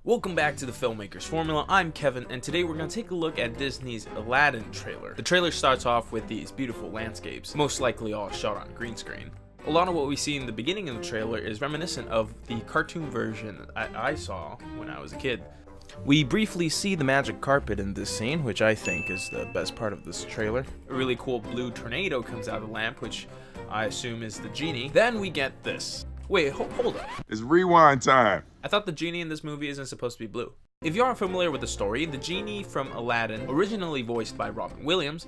Welcome back to the Filmmaker's Formula. I'm Kevin, and today we're going to take a look at Disney's Aladdin trailer. The trailer starts off with these beautiful landscapes, most likely all shot on green screen. A lot of what we see in the beginning of the trailer is reminiscent of the cartoon version I saw when I was a kid. We briefly see the magic carpet in this scene, which I think is the best part of this trailer. A really cool blue tornado comes out of the lamp, which I assume is the genie. Then we get this. Wait, hold up. It's rewind time. I thought the genie in this movie isn't supposed to be blue. If you aren't familiar with the story, the genie from Aladdin, originally voiced by Robin Williams,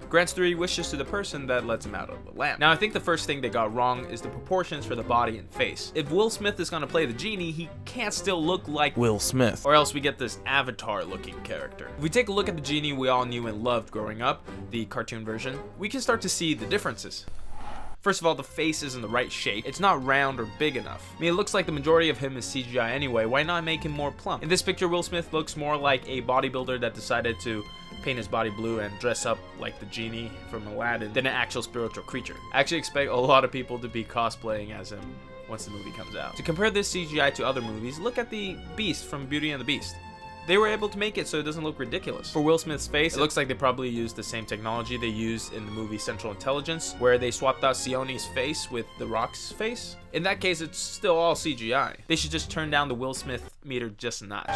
grants 3 wishes to the person that lets him out of the lamp. Now, I think the first thing they got wrong is the proportions for the body and face. If Will Smith is going to play the genie, he can't still look like Will Smith. or else we get this Avatar-looking character. If we take a look at the genie we all knew and loved growing up, the cartoon version, we can start to see the differences. First of all, the face isn't the right shape. It's not round or big enough. I mean, it looks like the majority of him is CGI anyway. Why not make him more plump? In this picture, Will Smith looks more like a bodybuilder that decided to paint his body blue and dress up like the genie from Aladdin than an actual spiritual creature. I actually expect a lot of people to be cosplaying as him once the movie comes out. To compare this CGI to other movies, look at the Beast from Beauty and the Beast. They were able to make it so it doesn't look ridiculous. For Will Smith's face, it looks like they probably used the same technology they used in the movie Central Intelligence, where they swapped out Sione's face with The Rock's face. In that case, it's still all CGI. They should just turn down the Will Smith meter just a notch.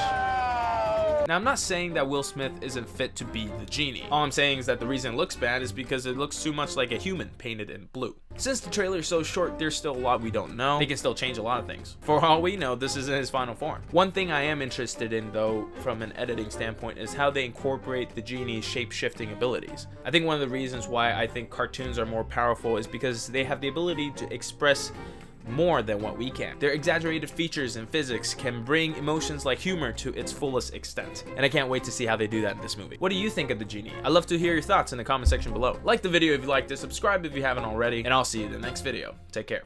Now, I'm not saying that Will Smith isn't fit to be the genie. All I'm saying is that the reason it looks bad is because it looks too much like a human painted in blue. Since the trailer is so short, there's still a lot we don't know. They can still change a lot of things. For all we know, this isn't his final form. One thing I am interested in, though, from an editing standpoint, is how they incorporate the genie's shape-shifting abilities. I think one of the reasons why I think cartoons are more powerful is because they have the ability to express more than what we can. Their exaggerated features in physics can bring emotions like humor to its fullest extent, and I can't wait to see how they do that in this movie. What do you think of the genie? I'd love to hear your thoughts in the comment section below. Like the video if you liked it, subscribe if you haven't already, and I'll see you in the next video. Take care.